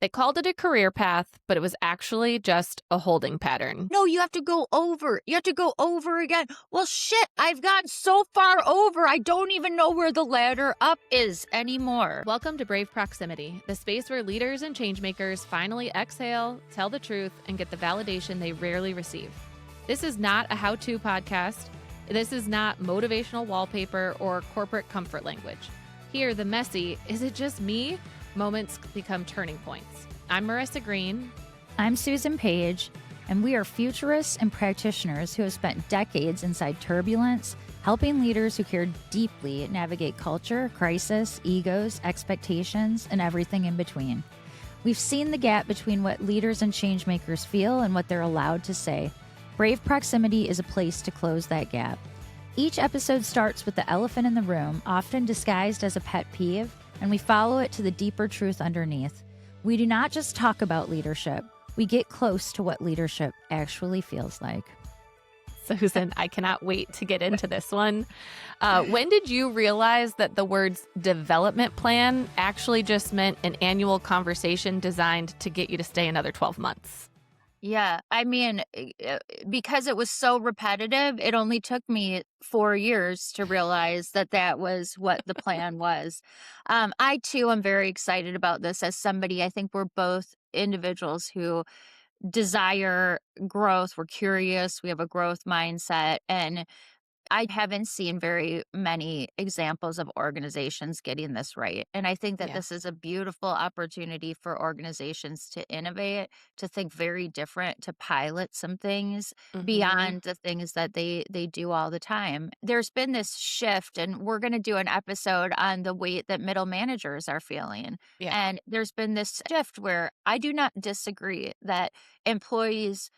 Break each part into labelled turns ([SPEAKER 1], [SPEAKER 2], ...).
[SPEAKER 1] They called it a career path, but it was actually just a holding pattern.
[SPEAKER 2] No, you have to go over. You have to go over again. Well, shit, I've gone so far over, I don't even know where the ladder up is anymore.
[SPEAKER 1] Welcome to Brave Proximity, the space where leaders and changemakers finally exhale, tell the truth, and get the validation they rarely receive. This is not a how-to podcast. This is not motivational wallpaper or corporate comfort language. Here, the messy, is it just me? Moments become turning points. I'm Marissa Green.
[SPEAKER 3] I'm Susan Page, and we are futurists and practitioners who have spent decades inside turbulence, helping leaders who care deeply navigate culture, crisis, egos, expectations, and everything in between. We've seen the gap between what leaders and changemakers feel and what they're allowed to say. Brave Proximity is a place to close that gap. Each episode starts with the elephant in the room, often disguised as a pet peeve, and we follow it to the deeper truth underneath. We do not just talk about leadership. We get close to what leadership actually feels like.
[SPEAKER 1] Susan, I cannot wait to get into this one. When did you realize that the words development plan actually just meant an annual conversation designed to get you to stay another 12 months?
[SPEAKER 2] Yeah, I mean, because it was so repetitive, it only took me 4 years to realize that that was what the plan was. I, too, am very excited about this as somebody. I think we're both individuals who desire growth. We're curious. We have a growth mindset. And I haven't seen very many examples of organizations getting this right. And I think that this is a beautiful opportunity for organizations to innovate, to think very different, to pilot some things beyond the things that they do all the time. There's been this shift, and we're going to do an episode on the weight that middle managers are feeling.
[SPEAKER 1] Yeah.
[SPEAKER 2] And there's been this shift where I do not disagree that employees,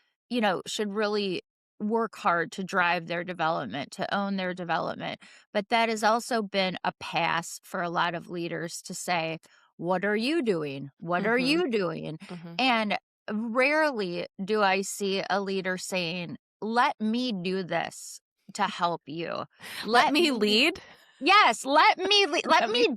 [SPEAKER 2] should really work hard to drive their development, to own their development. But that has also been a pass for a lot of leaders to say, what are you doing? What are you doing? And rarely do I see a leader saying, let me do this to help you.
[SPEAKER 1] Let me lead?
[SPEAKER 2] Yes, let me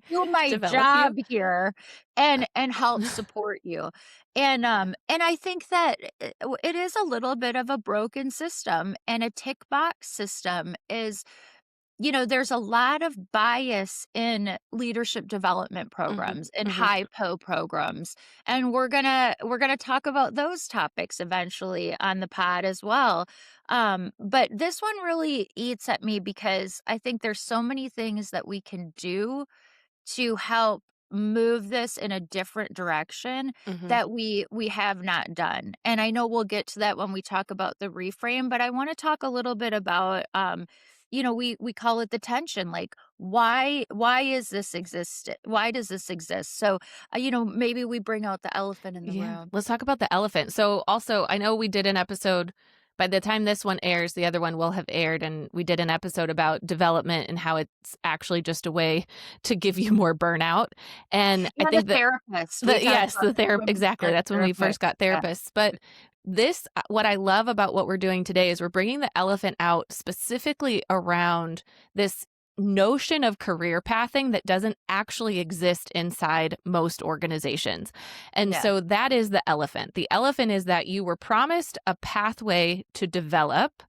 [SPEAKER 2] do my job here and help support you. And I think that it is a little bit of a broken system, and a tick box system is, there's a lot of bias in leadership development programs and high po programs. And we're gonna talk about those topics eventually on the pod as well. But this one really eats at me because I think there's so many things that we can do to help move this in a different direction that we have not done. And I know we'll get to that when we talk about the reframe, but I want to talk a little bit about we call it the tension. Like, why is this exist? Why does this exist? So, maybe we bring out the elephant in the room.
[SPEAKER 1] Let's talk about the elephant. So also, I know we did an episode, by the time this one airs, the other one will have aired, and we did an episode about development and how it's actually just a way to give you more burnout. And I think
[SPEAKER 2] the therapist.
[SPEAKER 1] the therapist, exactly. That's when we first got therapists. But this, what I love about what we're doing today is we're bringing the elephant out specifically around this notion of career pathing that doesn't actually exist inside most organizations. And so that is the elephant. The elephant is that you were promised a pathway to develop,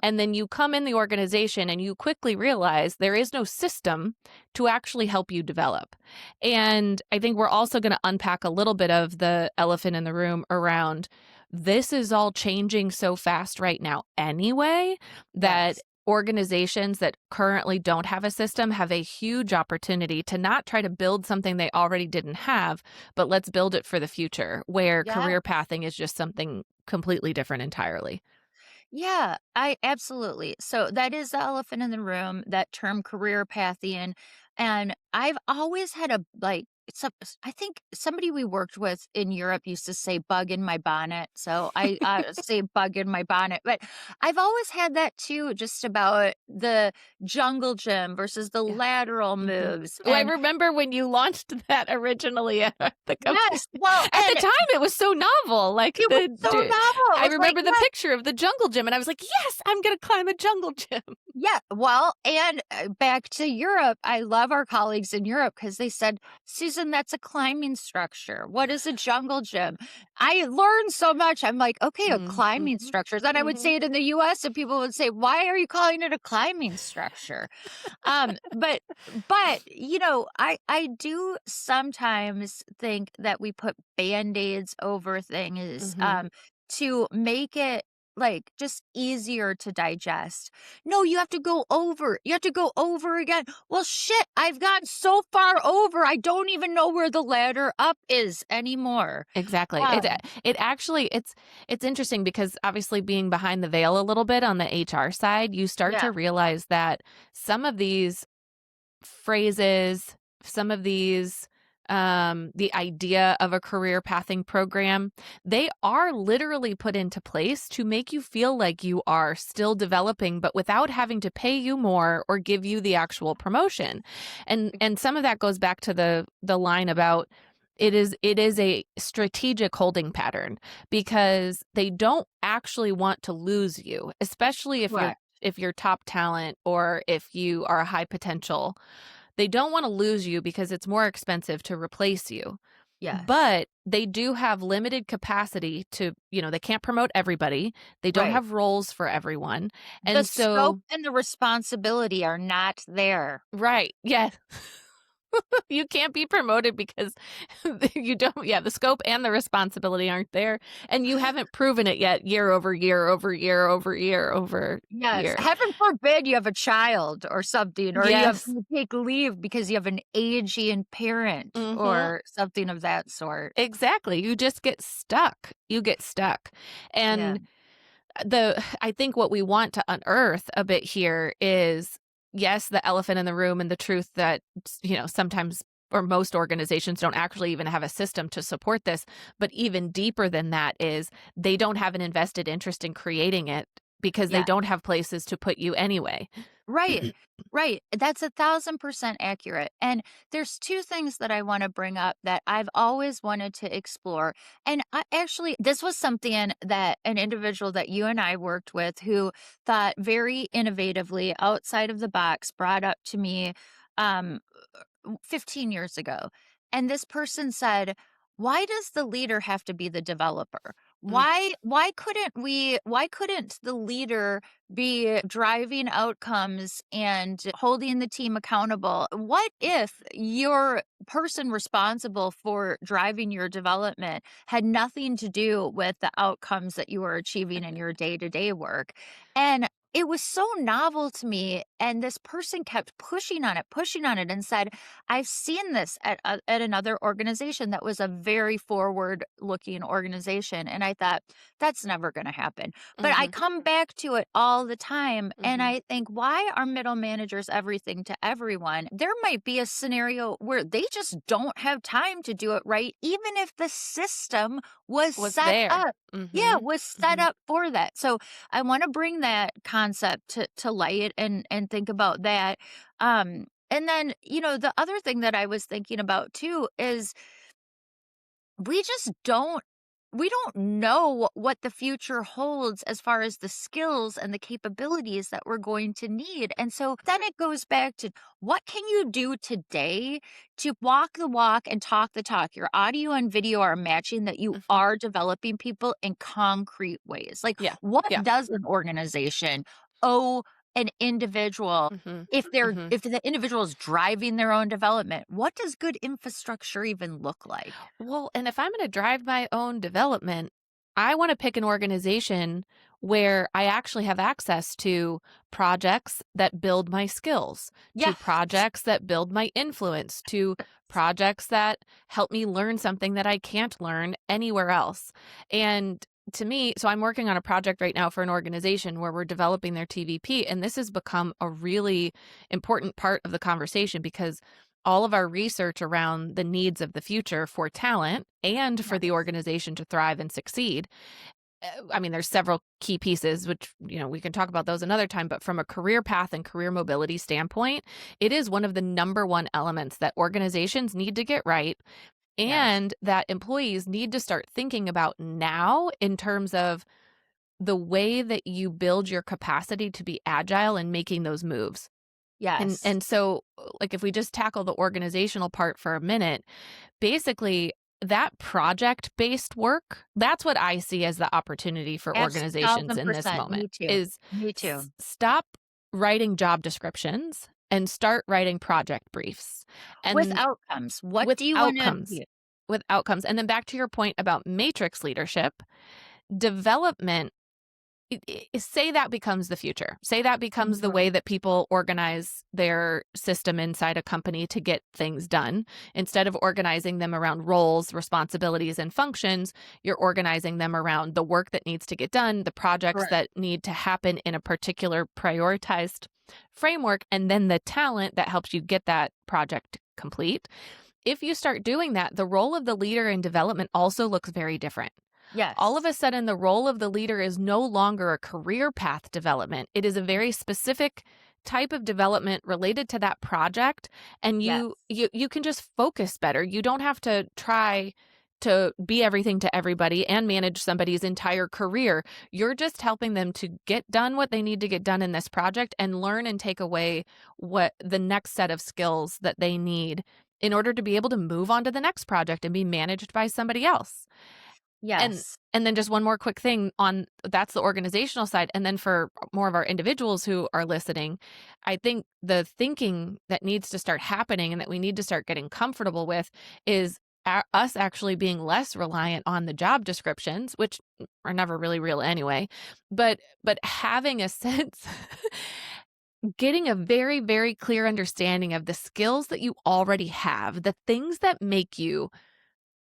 [SPEAKER 1] and then you come in the organization and you quickly realize there is no system to actually help you develop. And I think we're also going to unpack a little bit of the elephant in the room around this is all changing so fast right now anyway, that organizations that currently don't have a system have a huge opportunity to not try to build something they already didn't have, but let's build it for the future, where career pathing is just something completely different entirely.
[SPEAKER 2] Yeah, I absolutely. So that is the elephant in the room, that term career pathing. And I've always had I think somebody we worked with in Europe used to say bug in my bonnet. So I say bug in my bonnet. But I've always had that too, just about the jungle gym versus the lateral moves.
[SPEAKER 1] I remember when you launched that originally at the company.
[SPEAKER 2] Yes, well,
[SPEAKER 1] at the time it was so novel. Like
[SPEAKER 2] it was so novel.
[SPEAKER 1] I remember the picture of the jungle gym, and I was like, yes, I'm going to climb a jungle gym.
[SPEAKER 2] Yeah, well, and back to Europe, I love our colleagues in Europe because they said, Susan, reason that's a climbing structure? What is a jungle gym? I learned so much. I'm like, okay, a climbing structure. Then I would say it in the US and people would say, why are you calling it a climbing structure? But I do sometimes think that we put band-aids over things to make it like just easier to digest. No, you have to go over. You have to go over again. Well, shit, I've gotten so far over. I don't even know where the ladder up is anymore.
[SPEAKER 1] Exactly. It actually it's interesting because obviously being behind the veil a little bit on the HR side, you start to realize that some of these phrases, some of these the idea of a career pathing program, they are literally put into place to make you feel like you are still developing, but without having to pay you more or give you the actual promotion. And some of that goes back to the line about it is a strategic holding pattern because they don't actually want to lose you, especially if you're top talent or if you are a high potential. They don't want to lose you because it's more expensive to replace you.
[SPEAKER 2] Yes.
[SPEAKER 1] But they do have limited capacity to, they can't promote everybody. They don't have roles for everyone. And
[SPEAKER 2] the scope and the responsibility are not there.
[SPEAKER 1] Right. Yeah. You can't be promoted because you don't, the scope and the responsibility aren't there. And you haven't proven it yet year over year over year over year over year.
[SPEAKER 2] Heaven forbid you have a child or something, or you have to take leave because you have an aging parent or something of that sort.
[SPEAKER 1] Exactly. You just get stuck. You get stuck. And I think what we want to unearth a bit here is, yes, the elephant in the room and the truth that, sometimes or most organizations don't actually even have a system to support this. But even deeper than that is they don't have an invested interest in creating it because they don't have places to put you anyway.
[SPEAKER 2] Right. That's 1,000% accurate. And there's two things that I want to bring up that I've always wanted to explore. And this was something that an individual that you and I worked with who thought very innovatively outside of the box brought up to me 15 years ago. And this person said, why does the leader have to be the developer? Why couldn't the leader be driving outcomes and holding the team accountable? What if your person responsible for driving your development had nothing to do with the outcomes that you were achieving in your day-to-day work? And it was so novel to me. And this person kept pushing on it and said, I've seen this at another organization that was a very forward looking organization. And I thought, that's never going to happen. But I come back to it all the time. And I think, why are middle managers everything to everyone? There might be a scenario where they just don't have time to do it right, even if the system was set
[SPEAKER 1] there.
[SPEAKER 2] up. Was set up for that. So I want to bring that concept to light and think about that. And then, the other thing that I was thinking about too is we don't know what the future holds as far as the skills and the capabilities that we're going to need. And so then it goes back to, what can you do today to walk the walk and talk the talk? Your audio and video are matching that you are developing people in concrete ways. Like, what does an organization owe an individual if the individual is driving their own development? What does good infrastructure even look like?
[SPEAKER 1] Well, and if I'm going to drive my own development, I want to pick an organization where I actually have access to projects that build my skills, to projects that build my influence, to projects that help me learn something that I can't learn anywhere else. And to me, so I'm working on a project right now for an organization where we're developing their TVP, and this has become a really important part of the conversation because all of our research around the needs of the future for talent and for the organization to thrive and succeed. I mean, there's several key pieces, which, we can talk about those another time, but from a career path and career mobility standpoint, it is one of the number one elements that organizations need to get right. And that employees need to start thinking about now in terms of the way that you build your capacity to be agile and making those moves.
[SPEAKER 2] Yes.
[SPEAKER 1] And so, like, if we just tackle the organizational part for a minute, basically that project-based work, that's what I see as the opportunity for organizations in this
[SPEAKER 2] 1000%.
[SPEAKER 1] moment
[SPEAKER 2] Me too.
[SPEAKER 1] is
[SPEAKER 2] Me too.
[SPEAKER 1] stop writing job descriptions and start writing project briefs.
[SPEAKER 2] With
[SPEAKER 1] And
[SPEAKER 2] outcomes. What
[SPEAKER 1] with
[SPEAKER 2] do you want to
[SPEAKER 1] outcomes,
[SPEAKER 2] achieve?
[SPEAKER 1] with outcomes. And then back to your point about matrix leadership, development, say that becomes the future. Say that becomes the way that people organize their system inside a company to get things done. Instead of organizing them around roles, responsibilities, and functions, you're organizing them around the work that needs to get done, the projects
[SPEAKER 2] Correct.
[SPEAKER 1] that need to happen in a particular prioritized framework, and then the talent that helps you get that project complete. If you start doing that, the role of the leader in development also looks very different. All of
[SPEAKER 2] Yes.
[SPEAKER 1] a sudden, the role of the leader is no longer a career path development. It is a very specific type of development related to that project, and
[SPEAKER 2] Yes.
[SPEAKER 1] you can just focus better. You don't have to try to be everything to everybody and manage somebody's entire career. You're just helping them to get done what they need to get done in this project and learn and take away what the next set of skills that they need in order to be able to move on to the next project and be managed by somebody else. And
[SPEAKER 2] Yes.
[SPEAKER 1] and then just one more quick thing on that's the organizational side. And then for more of our individuals who are listening, I think the thinking that needs to start happening and that we need to start getting comfortable with is us actually being less reliant on the job descriptions, which are never really real anyway, but having a sense, getting a very, very clear understanding of the skills that you already have, the things that make you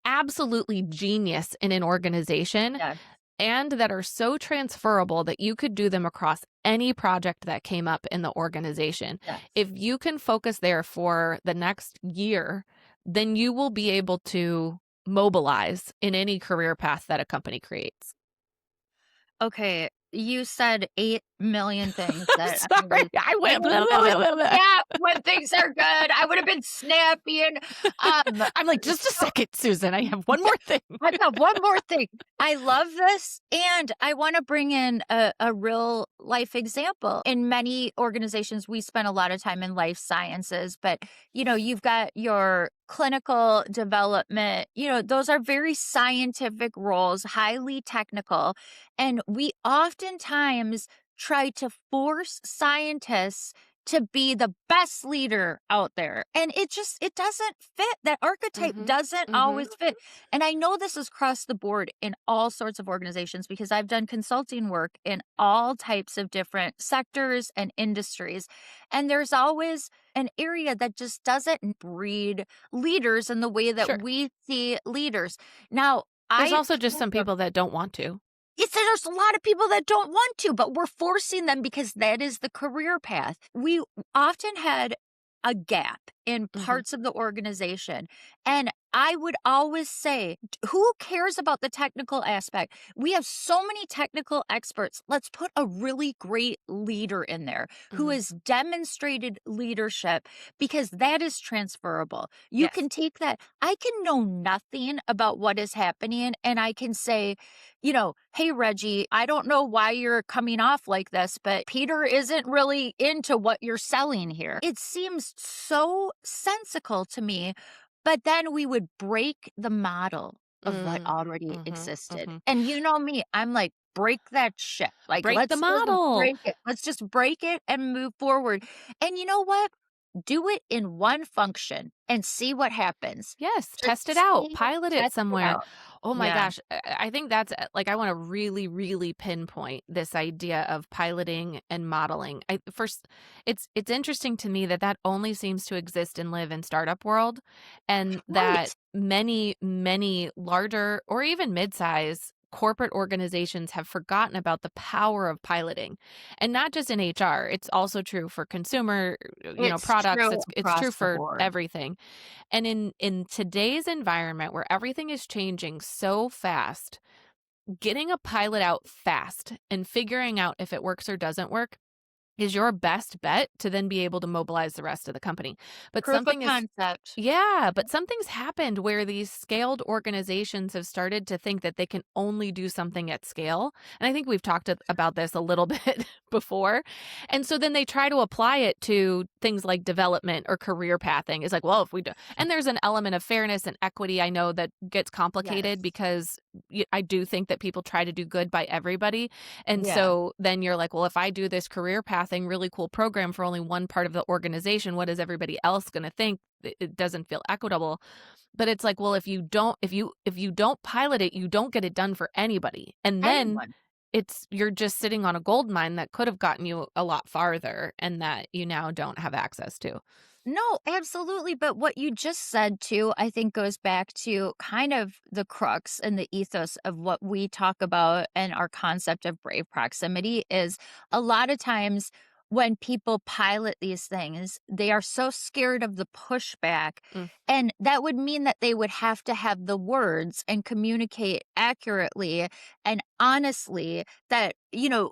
[SPEAKER 1] absolutely genius in an organization
[SPEAKER 2] Yes.
[SPEAKER 1] and that are so transferable that you could do them across any project that came up in the organization.
[SPEAKER 2] Yes.
[SPEAKER 1] If you can focus there for the next year, then you will be able to mobilize in any career path that a company creates.
[SPEAKER 2] Okay, you said 8,000,000 things
[SPEAKER 1] I'm
[SPEAKER 2] that I
[SPEAKER 1] sorry.
[SPEAKER 2] was
[SPEAKER 1] I went.
[SPEAKER 2] and you know what? Yeah, when things are good, I would have been snappy and,
[SPEAKER 1] I'm like, just a
[SPEAKER 2] so
[SPEAKER 1] second, Susan. I have one more thing.
[SPEAKER 2] I got one more thing. I love this, and I wanna bring in a real life example. In many organizations, we spend a lot of time in life sciences, but, you've got your clinical development, those are very scientific roles, highly technical, and we oftentimes try to force scientists to be the best leader out there. And it doesn't fit. That archetype doesn't always fit. And I know this is across the board in all sorts of organizations because I've done consulting work in all types of different sectors and industries. And there's always an area that just doesn't breed leaders in the way that
[SPEAKER 1] Sure.
[SPEAKER 2] we see leaders. Now,
[SPEAKER 1] There's
[SPEAKER 2] I
[SPEAKER 1] also just some people that don't want to.
[SPEAKER 2] Yes, there's a lot of people that don't want to, but we're forcing them because that is the career path. We often had a gap in parts of the organization. And I would always say, who cares about the technical aspect? We have so many technical experts. Let's put a really great leader in there who has demonstrated leadership because that is transferable. You
[SPEAKER 1] Yes.
[SPEAKER 2] can take that. I can know nothing about what is happening and I can say, hey, Reggie, I don't know why you're coming off like this, but Peter isn't really into what you're selling here. It seems so sensical to me, but then we would break the model of what already existed. And you know me, I'm like, break that shit. Like,
[SPEAKER 1] Break the
[SPEAKER 2] let's just
[SPEAKER 1] model.
[SPEAKER 2] break it. Let's just break it and move forward. And you know what? Do it in one function and see what happens.
[SPEAKER 1] Yes,
[SPEAKER 2] Just
[SPEAKER 1] test it out,
[SPEAKER 2] see,
[SPEAKER 1] pilot it
[SPEAKER 2] test
[SPEAKER 1] somewhere.
[SPEAKER 2] out.
[SPEAKER 1] Oh my
[SPEAKER 2] Yeah.
[SPEAKER 1] gosh, I think that's like I want to really, really pinpoint this idea of piloting and modeling. First, it's interesting to me that only seems to exist and live in startup world, and that
[SPEAKER 2] Right.
[SPEAKER 1] many larger or even mid-size corporate organizations have forgotten about the power of piloting, and not just in HR. It's also true for consumer,
[SPEAKER 2] It's
[SPEAKER 1] products.
[SPEAKER 2] true
[SPEAKER 1] It's true
[SPEAKER 2] across the
[SPEAKER 1] for
[SPEAKER 2] board.
[SPEAKER 1] everything. And in today's environment where everything is changing so fast, getting a pilot out fast and figuring out if it works or doesn't work is your best bet to then be able to mobilize the rest of the company. But
[SPEAKER 2] Proof of
[SPEAKER 1] something is
[SPEAKER 2] concept.
[SPEAKER 1] yeah, but something's happened where these scaled organizations have started to think that they can only do something at scale. And I think we've talked about this a little bit before. And so then they try to apply it to things like development or career pathing. It's like, well, if we do, and there's an element of fairness and equity, I know that gets complicated
[SPEAKER 2] Yes.
[SPEAKER 1] because I do think that people try to do good by everybody. And
[SPEAKER 2] Yeah.
[SPEAKER 1] so then you're like, well, if I do this career pathing, really cool program for only one part of the organization, what is everybody else going to think? It doesn't feel equitable. But it's like, well, if you don't pilot it, you don't get it done for anybody. And then
[SPEAKER 2] Anyone.
[SPEAKER 1] you're just sitting on a gold mine that could have gotten you a lot farther and that you now don't have access to.
[SPEAKER 2] No, absolutely. But what you just said too, I think goes back to kind of the crux and the ethos of what we talk about and our concept of brave proximity is a lot of times when people pilot these things, they are so scared of the pushback.
[SPEAKER 1] Mm,
[SPEAKER 2] And that would mean that they would have to have the words and communicate accurately and honestly that,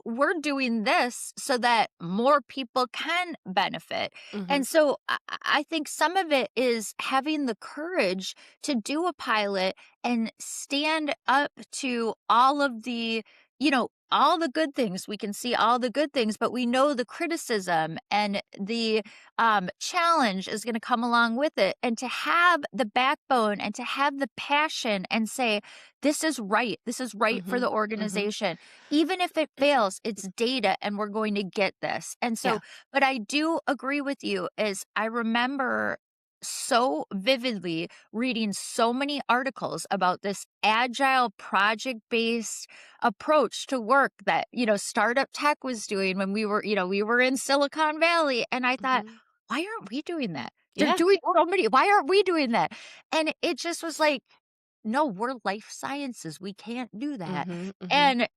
[SPEAKER 2] we're doing this so that more people can benefit.
[SPEAKER 1] mhm,
[SPEAKER 2] And so I think some of it is having the courage to do a pilot and stand up to all of all the good things. We can see all the good things, but we know the criticism and the challenge is going to come along with it. And to have the backbone and to have the passion and say, this is right. This is right for
[SPEAKER 1] mhm,
[SPEAKER 2] the
[SPEAKER 1] mhm.
[SPEAKER 2] organization. Even if it fails, it's data and we're going to get this. And
[SPEAKER 1] Yeah.
[SPEAKER 2] so but I do agree with you is I remember so vividly reading so many articles about this agile project-based approach to work that, startup tech was doing when we were in Silicon Valley. And I thought,
[SPEAKER 1] Mhm.
[SPEAKER 2] why aren't we doing that? They're
[SPEAKER 1] Yeah.
[SPEAKER 2] doing so many. Why aren't we doing that? And it just was like, no, we're life sciences. We can't do that.
[SPEAKER 1] Mhm, mhm.
[SPEAKER 2] And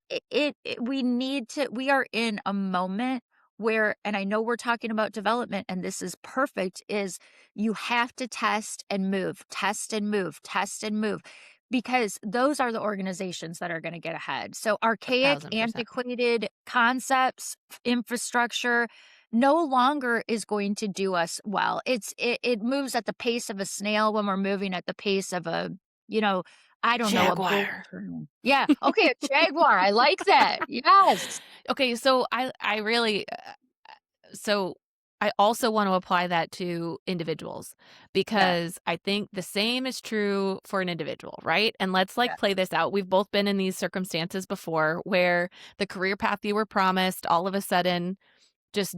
[SPEAKER 2] we need to, we are in a moment where, and I know we're talking about development and this is perfect, is you have to test and move, test and move, test and move, because those are the organizations that are going to get ahead. So archaic,
[SPEAKER 1] 1,000%.
[SPEAKER 2] antiquated concepts, infrastructure, no longer is going to do us well. It moves at the pace of a snail when we're moving at the pace of a, you know, I don't know, a bull
[SPEAKER 1] Jaguar.
[SPEAKER 2] train. Yeah. Okay, a jaguar. I like that. Yes.
[SPEAKER 1] Okay, so I really so I also want to apply that to individuals
[SPEAKER 2] Yeah.
[SPEAKER 1] because I think the same is true for an individual, right? And let's
[SPEAKER 2] Yeah.
[SPEAKER 1] play this out. We've both been in these circumstances before where the career path you were promised all of a sudden just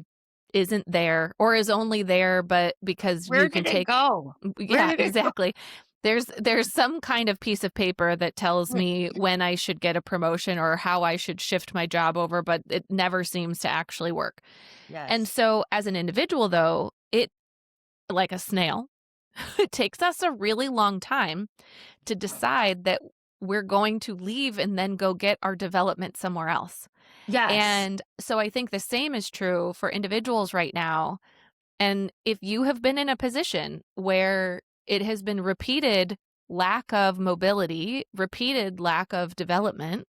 [SPEAKER 1] isn't there or is only there but because
[SPEAKER 2] Where
[SPEAKER 1] you can
[SPEAKER 2] did it
[SPEAKER 1] take
[SPEAKER 2] go? Where
[SPEAKER 1] yeah,
[SPEAKER 2] did it go?
[SPEAKER 1] exactly. There's some kind of piece of paper that tells me when I should get a promotion or how I should shift my job over, but it never seems to actually work. And
[SPEAKER 2] Yes.
[SPEAKER 1] so as an individual though, it like a snail, it takes us a really long time to decide that we're going to leave and then go get our development somewhere else.
[SPEAKER 2] Yes.
[SPEAKER 1] And so I think the same is true for individuals right now. And if you have been in a position where it has been repeated lack of mobility, repeated lack of development,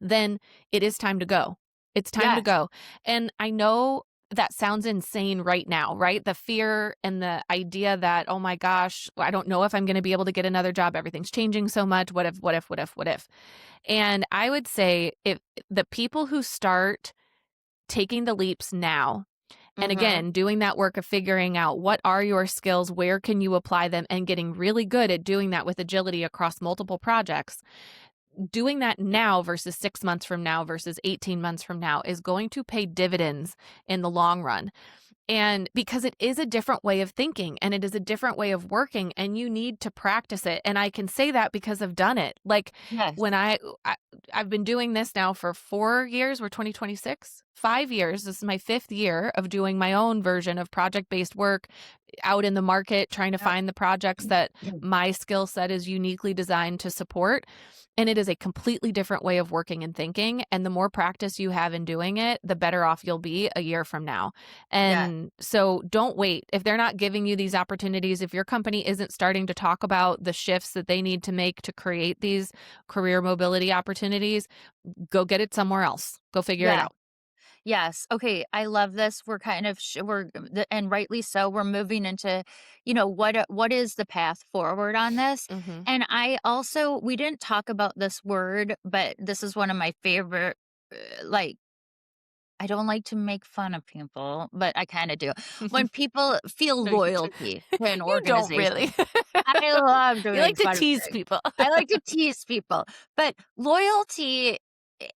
[SPEAKER 1] then it is time to go. It's time to
[SPEAKER 2] Yes.
[SPEAKER 1] go. And I know that sounds insane right now, right? The fear and the idea that, oh my gosh, I don't know if I'm going to be able to get another job. Everything's changing so much. What if, what if, what if, what if? And I would say if the people who start taking the leaps now, and
[SPEAKER 2] Mhm.
[SPEAKER 1] again, doing that work of figuring out what are your skills, where can you apply them, and getting really good at doing that with agility across multiple projects, doing that now versus 6 months from now versus 18 months from now is going to pay dividends in the long run. And because it is a different way of thinking and it is a different way of working and you need to practice it. And I can say that because I've done it. Like
[SPEAKER 2] Yes.
[SPEAKER 1] when I've been doing this now for 4 years, we're 2026, 5 years. This is my 5th year of doing my own version of project-based work out in the market, trying to
[SPEAKER 2] Yep.
[SPEAKER 1] find the projects that my skill set is uniquely designed to support. And it is a completely different way of working and thinking. And the more practice you have in doing it, the better off you'll be a year from now.
[SPEAKER 2] Yeah.
[SPEAKER 1] And so don't wait. If they're not giving you these opportunities, if your company isn't starting to talk about the shifts that they need to make to create these career mobility opportunities, go get it somewhere else. Go figure it
[SPEAKER 2] Yeah.
[SPEAKER 1] out.
[SPEAKER 2] Yes. Okay. I love this. We're kind of and rightly so. We're moving into, what is the path forward on this?
[SPEAKER 1] Mm-hmm.
[SPEAKER 2] And we didn't talk about this word, but this is one of my favorite. Like, I don't like to make fun of people, but I kind of do. When people feel
[SPEAKER 1] No, you
[SPEAKER 2] loyalty to an
[SPEAKER 1] you don't really.
[SPEAKER 2] organization, I love
[SPEAKER 1] You
[SPEAKER 2] doing
[SPEAKER 1] like to
[SPEAKER 2] fun of
[SPEAKER 1] tease
[SPEAKER 2] things.
[SPEAKER 1] people.
[SPEAKER 2] I like to tease people, but loyalty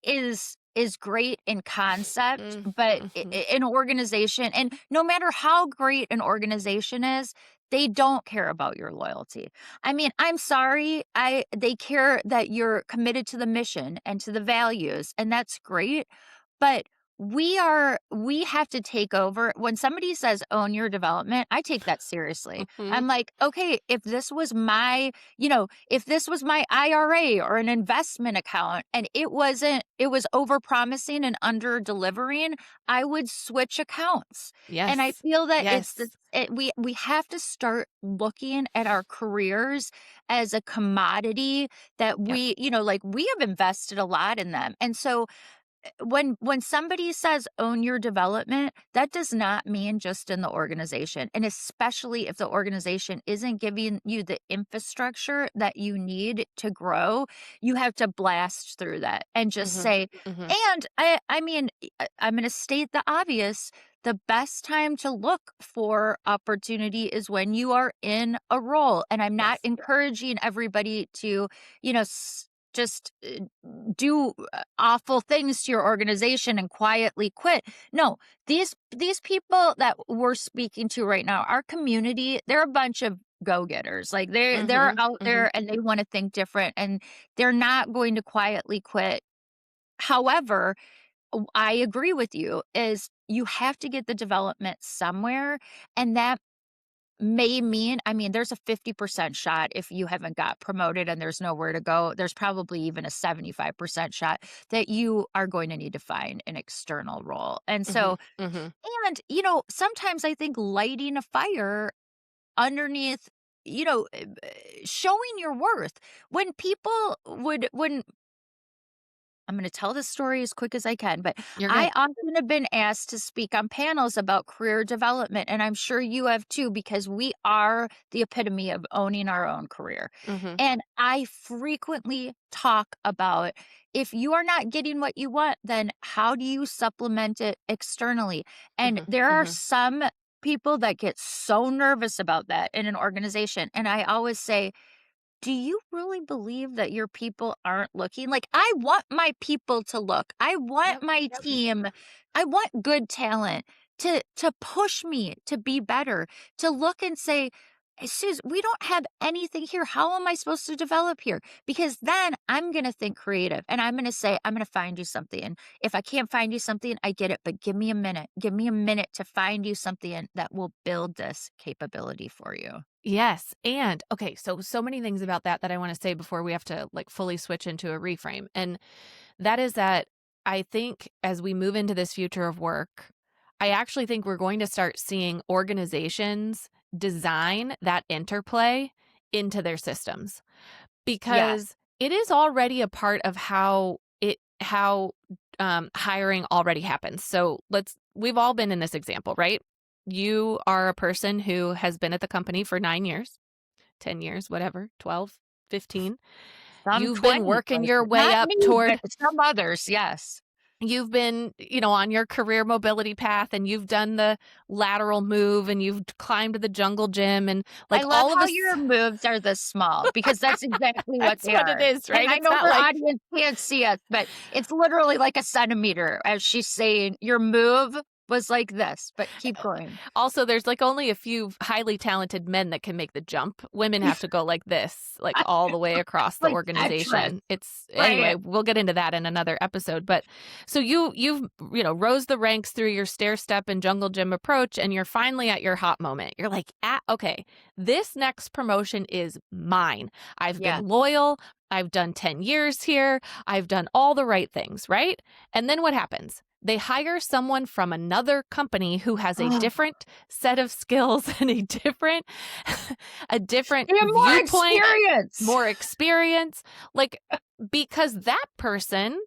[SPEAKER 2] is great in concept, but
[SPEAKER 1] Mm-hmm.
[SPEAKER 2] in organization, and no matter how great an organization is, they don't care about your loyalty. I mean, I'm sorry, they care that you're committed to the mission and to the values, and that's great, but we have to take over. When somebody says own your development, I take that seriously.
[SPEAKER 1] Mm-hmm.
[SPEAKER 2] I'm like, okay, if this was my IRA or an investment account and it was over promising and under delivering, I would switch accounts. And I
[SPEAKER 1] Yes.
[SPEAKER 2] feel that
[SPEAKER 1] Yes.
[SPEAKER 2] we have to start looking at our careers as a commodity that
[SPEAKER 1] Yep.
[SPEAKER 2] like we have invested a lot in them. And so when somebody says own your development, that does not mean just in the organization, and especially if the organization isn't giving you the infrastructure that you need to grow, you have to blast through that and just
[SPEAKER 1] Mm-hmm.
[SPEAKER 2] say,
[SPEAKER 1] Mm-hmm.
[SPEAKER 2] and I mean, I'm going to state the obvious. The best time to look for opportunity is when you are in a role, and I'm not
[SPEAKER 1] Yes.
[SPEAKER 2] encouraging everybody to, just do awful things to your organization and quietly quit. No, these people that we're speaking to right now, our community, they're a bunch of go-getters. Like they're
[SPEAKER 1] Mm-hmm.
[SPEAKER 2] out
[SPEAKER 1] Mm-hmm.
[SPEAKER 2] there and they want to think different, and they're not going to quietly quit. However, I agree with you, is you have to get the development somewhere, and that may mean, I mean, there's a 50% shot if you haven't got promoted and there's nowhere to go. There's probably even a 75% shot that you are going to need to find an external role. And
[SPEAKER 1] Mm-hmm.
[SPEAKER 2] so,
[SPEAKER 1] Mm-hmm.
[SPEAKER 2] and, sometimes I think lighting a fire underneath, showing your worth. When I'm going to tell this story as quick as I can, but
[SPEAKER 1] You're
[SPEAKER 2] I
[SPEAKER 1] good.
[SPEAKER 2] often have been asked to speak on panels about career development, and I'm sure you have too, because we are the epitome of owning our own career.
[SPEAKER 1] Mm-hmm.
[SPEAKER 2] And I frequently talk about, if you are not getting what you want, then how do you supplement it externally? And
[SPEAKER 1] Mm-hmm.
[SPEAKER 2] there are
[SPEAKER 1] Mm-hmm.
[SPEAKER 2] some people that get so nervous about that in an organization. And I always say, do you really believe that your people aren't looking? Like, I want my people to look. I want
[SPEAKER 1] Yep.
[SPEAKER 2] my
[SPEAKER 1] Yep.
[SPEAKER 2] team. I want good talent to push me to be better, to look and say, "Hey, Suze, we don't have anything here. How am I supposed to develop here?" Because then I'm going to think creative and I'm going to say, I'm going to find you something. And if I can't find you something, I get it, but give me a minute. Give me a minute to find you something that will build this capability for you.
[SPEAKER 1] Yes. And okay, so many things about that I want to say before we have to like fully switch into a reframe. And that is that I think as we move into this future of work, I actually think we're going to start seeing organizations design that interplay into their systems,
[SPEAKER 2] Yes.
[SPEAKER 1] because it is already a part of how hiring already happens. So we've all been in this example, right? You are a person who has been at the company for 9 years, 10 years, whatever, 12, 15.
[SPEAKER 2] Some
[SPEAKER 1] You've been
[SPEAKER 2] 20
[SPEAKER 1] working your
[SPEAKER 2] places.
[SPEAKER 1] way
[SPEAKER 2] Not
[SPEAKER 1] up
[SPEAKER 2] me, but
[SPEAKER 1] toward,
[SPEAKER 2] some others, yes.
[SPEAKER 1] you've been, on your career mobility path, and you've done the lateral move, and you've climbed the jungle gym, and
[SPEAKER 2] I
[SPEAKER 1] like
[SPEAKER 2] love
[SPEAKER 1] all of
[SPEAKER 2] how
[SPEAKER 1] this.
[SPEAKER 2] your moves are this small, because that's exactly what
[SPEAKER 1] That's
[SPEAKER 2] they
[SPEAKER 1] what it
[SPEAKER 2] are.
[SPEAKER 1] is,
[SPEAKER 2] And
[SPEAKER 1] right?
[SPEAKER 2] I
[SPEAKER 1] It's
[SPEAKER 2] know
[SPEAKER 1] not
[SPEAKER 2] our
[SPEAKER 1] like,
[SPEAKER 2] audience can't see us, but it's literally like a centimeter as she's saying, your move was like this, but keep going.
[SPEAKER 1] also, there's like only a few highly talented men that can make the jump. Women have to go like this, like all the way across the
[SPEAKER 2] Like Tetris,
[SPEAKER 1] organization. It's
[SPEAKER 2] right?
[SPEAKER 1] anyway, we'll get into that in another episode. But so you've rose the ranks through your stair step and jungle gym approach, and you're finally at your hot moment. You're like, okay, this next promotion is mine. I've
[SPEAKER 2] Yeah.
[SPEAKER 1] been loyal. I've done 10 years here. I've done all the right things, right? And then what happens? They hire someone from another company who has a different set of skills and a different
[SPEAKER 2] More
[SPEAKER 1] viewpoint,
[SPEAKER 2] experience.
[SPEAKER 1] more experience. Like, because that person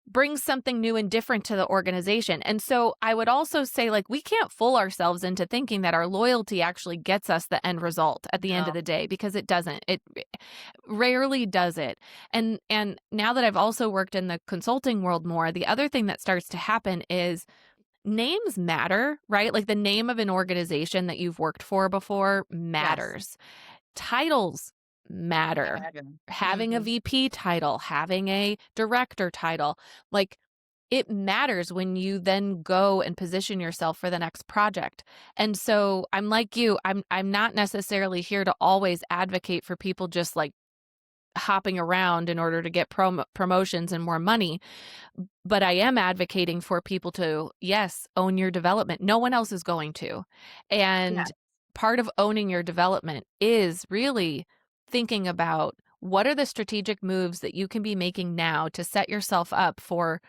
[SPEAKER 1] brings something new and different to the organization. And so I would also say, like, we can't fool ourselves into thinking that our loyalty actually gets us the end result at the end of the day, because it doesn't. It rarely does it. And now that I've also worked in the consulting world more, the other thing that starts to happen is names matter, right? Like the name of an organization that you've worked for before matters. Titles matter. Having a VP title, having a director title, like it matters when you then go and position yourself for the next project. And so I'm like you, I'm not necessarily here to always advocate for people just like hopping around in order to get promotions and more money. But I am advocating for people to, yes, own your development. No one else is going to. And part of owning your development is really thinking about what are the strategic moves that you can be making now to set yourself up for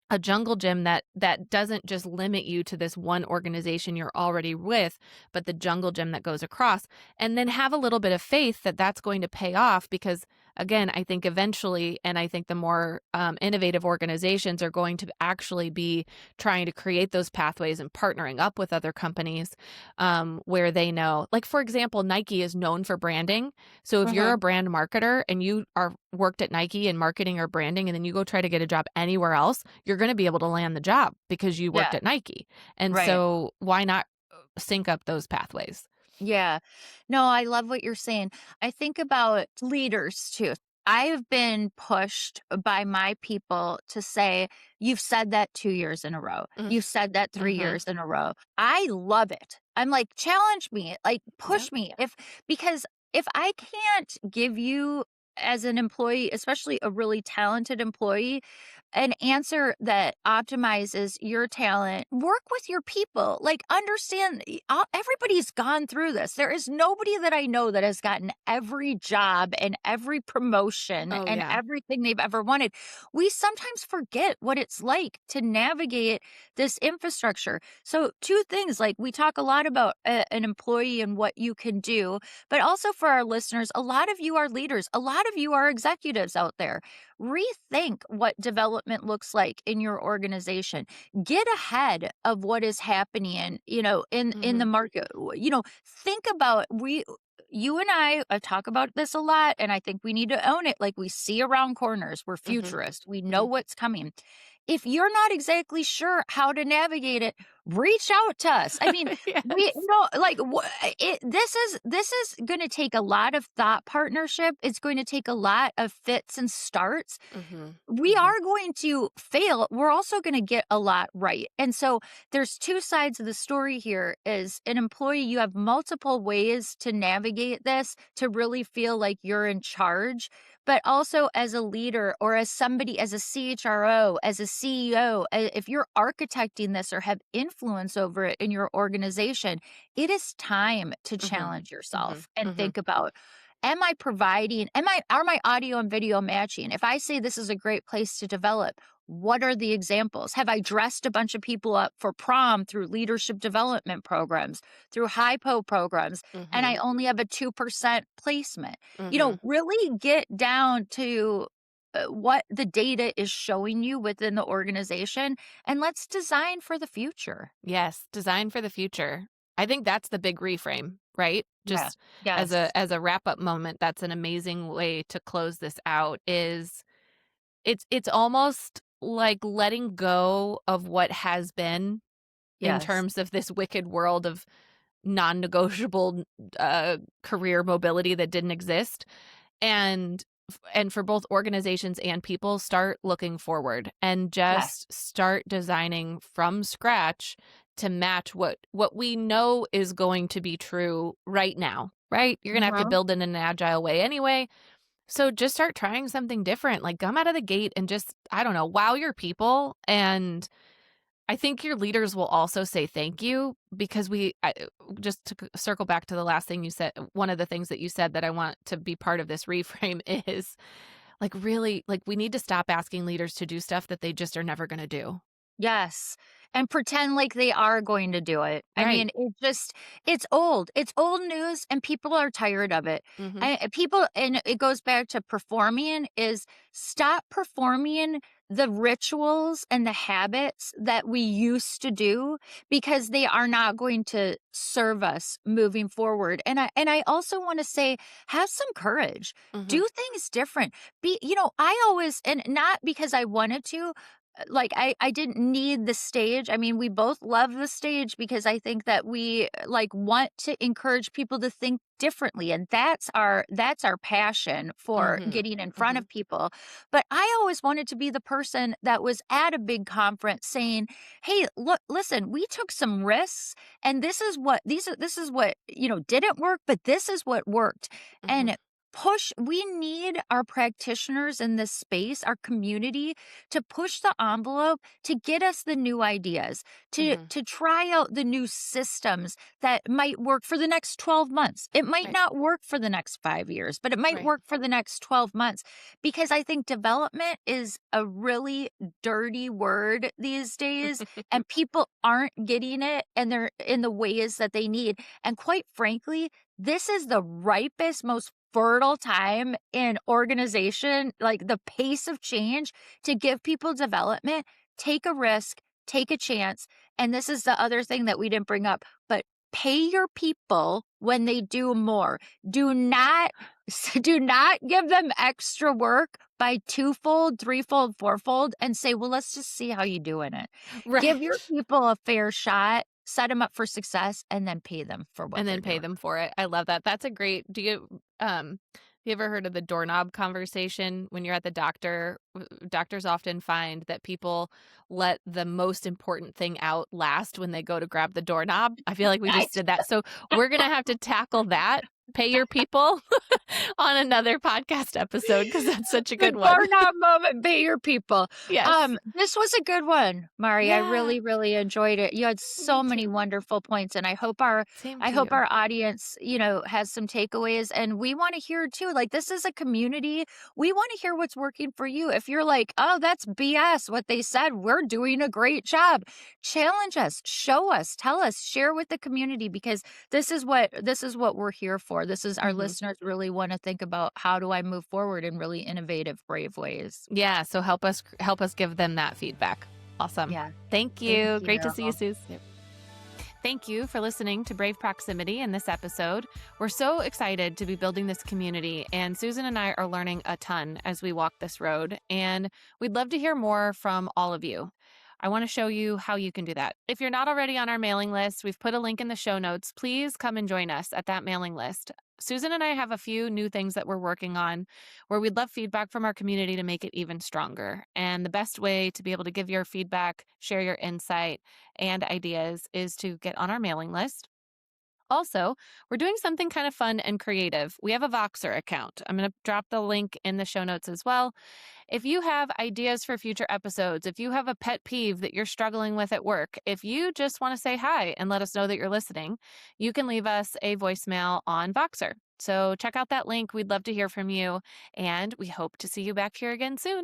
[SPEAKER 1] a jungle gym that doesn't just limit you to this one organization you're already with, but the jungle gym that goes across. And then have a little bit of faith that that's going to pay off, because again, I think eventually, and I think the more innovative organizations are going to actually be trying to create those pathways and partnering up with other companies where they know, like, for example, Nike is known for branding. So if you're a brand marketer and you are worked at Nike in marketing or branding, and then you go try to get a job anywhere else, you're going to be able to land the job because you worked at Nike. And so why not sync up those pathways?
[SPEAKER 2] Yeah. No, I love what you're saying. I think about leaders too. I have been pushed by my people to say, you've said that 2 years in a row. You've said that 3 years in a row. I love it. I'm like, challenge me, like push me. Because if I can't give you as an employee, especially a really talented employee, an answer that optimizes your talent, work with your people, like understand everybody's gone through this. There is nobody that I know that has gotten every job and every promotion and everything they've ever wanted. We sometimes forget what it's like to navigate this infrastructure. So two things, like we talk a lot about an employee and what you can do, but also for our listeners, a lot of you are leaders. A lot of you are executives out there. Rethink what development looks like in your organization. Get ahead of what is happening, in the market. Think about you and I talk about this a lot, and I think we need to own it. Like, we see around corners. We're futurists. We know what's coming. If you're not exactly sure how to navigate it, reach out to us. I mean, this is going to take a lot of thought partnership. It's going to take a lot of fits and starts. We are going to fail. We're also going to get a lot right. And so there's two sides of the story here. Is an employee, you have multiple ways to navigate this to really feel like you're in charge. But also as a leader, or as somebody, as a CHRO, as a CEO, if you're architecting this or have influence over it in your organization, it is time to challenge yourself and think about, are my audio and video matching? If I say this is a great place to develop, what are the examples? Have I dressed a bunch of people up for prom through leadership development programs, through HiPo programs, and I only have a 2% placement? Really get down to what the data is showing you within the organization, and let's design for the future.
[SPEAKER 1] Yes, design for the future. I think that's the big reframe, right? Just as a wrap-up moment, that's an amazing way to close this out. Is it's almost like letting go of what has been in terms of this wicked world of non-negotiable career mobility that didn't exist. And for both organizations and people, start looking forward and just start designing from scratch to match what we know is going to be true right now, right? You're going to have to build in an agile way anyway. So just start trying something different. Like, come out of the gate and just, I don't know, wow your people. And I think your leaders will also say thank you, because just to circle back to the last thing you said, one of the things that you said that I want to be part of this reframe is like, really, like, we need to stop asking leaders to do stuff that they just are never going to do.
[SPEAKER 2] Yes. and pretend like they are going to do it. I
[SPEAKER 1] Right.
[SPEAKER 2] mean, it's old. It's old news and people are tired of it.
[SPEAKER 1] Mm-hmm.
[SPEAKER 2] And it goes back to performing is stop performing the rituals and the habits that we used to do because they are not going to serve us moving forward. And I also want to say have some courage.
[SPEAKER 1] Mm-hmm.
[SPEAKER 2] Do things different. I always, and not because I wanted to, like I didn't need the stage. I mean, we both love the stage because I think that we like want to encourage people to think differently, and that's our passion for
[SPEAKER 1] Mm-hmm.
[SPEAKER 2] getting in front
[SPEAKER 1] Mm-hmm.
[SPEAKER 2] of people. But I always wanted to be the person that was at a big conference saying, "Hey, look, listen, we took some risks and this is what, didn't work, but this is what worked."
[SPEAKER 1] Mm-hmm.
[SPEAKER 2] And we need our practitioners in this space, our community, to push the envelope, to get us the new ideas, to
[SPEAKER 1] Mm-hmm.
[SPEAKER 2] to try out the new systems that might work for the next 12 months. It might
[SPEAKER 1] Right.
[SPEAKER 2] not work for the next 5 years, but it might
[SPEAKER 1] Right.
[SPEAKER 2] work for the next 12 months, because I think development is a really dirty word these days, and people aren't getting it, and they're in the ways that they need. And quite frankly, this is the ripest, most fertile time in organization, like the pace of change, to give people development. Take a risk, take a chance. And this is the other thing that we didn't bring up, but pay your people when they do more. Do not do not give them extra work by twofold, threefold, fourfold and say, well, let's just see how you doing it.
[SPEAKER 1] Right.
[SPEAKER 2] Give your people a fair shot, set them up for success, and then pay them for what
[SPEAKER 1] And
[SPEAKER 2] they're
[SPEAKER 1] then pay
[SPEAKER 2] doing.
[SPEAKER 1] them for it. I love that. That's a great. You ever heard of the doorknob conversation when you're at the doctor? Doctors often find that people let the most important thing out last when they go to grab the doorknob. I feel like we
[SPEAKER 2] I
[SPEAKER 1] just did that. So we're going to have to tackle that. Pay your people on another podcast episode because that's such a
[SPEAKER 2] The
[SPEAKER 1] good one.
[SPEAKER 2] doorknob moment, pay your people.
[SPEAKER 1] Yes.
[SPEAKER 2] This was a good one, Mari. I
[SPEAKER 1] Yeah.
[SPEAKER 2] really, really enjoyed it. You had
[SPEAKER 1] Me
[SPEAKER 2] so many
[SPEAKER 1] too.
[SPEAKER 2] wonderful points, and I hope our
[SPEAKER 1] Same
[SPEAKER 2] I
[SPEAKER 1] to
[SPEAKER 2] hope
[SPEAKER 1] you.
[SPEAKER 2] our audience, has some takeaways, and we want to hear too. Like, this is a community. We want to hear what's working for you. If you're like, "Oh, that's BS what they said. We're doing a great job." Challenge us, show us, tell us, share with the community, because this is what we're here for. This is our
[SPEAKER 1] Mhm.
[SPEAKER 2] listeners really want to think about, how do I move forward in really innovative, brave ways.
[SPEAKER 1] Yeah. So help us give them that feedback. Awesome.
[SPEAKER 2] Yeah.
[SPEAKER 1] Thank
[SPEAKER 2] Thank
[SPEAKER 1] you. Great to
[SPEAKER 2] you.
[SPEAKER 1] see you, Suze. Yep. Thank you for listening to Brave Proximity in this episode. We're so excited to be building this community, and Susan and I are learning a ton as we walk this road, and we'd love to hear more from all of you. I want to show you how you can do that. If you're not already on our mailing list, we've put a link in the show notes. Please come and join us at that mailing list. Susan and I have a few new things that we're working on where we'd love feedback from our community to make it even stronger. And the best way to be able to give your feedback, share your insight, and ideas is to get on our mailing list. Also, we're doing something kind of fun and creative. We have a Voxer account. I'm going to drop the link in the show notes as well. If you have ideas for future episodes, if you have a pet peeve that you're struggling with at work, if you just want to say hi and let us know that you're listening, you can leave us a voicemail on Voxer. So check out that link. We'd love to hear from you, and we hope to see you back here again soon.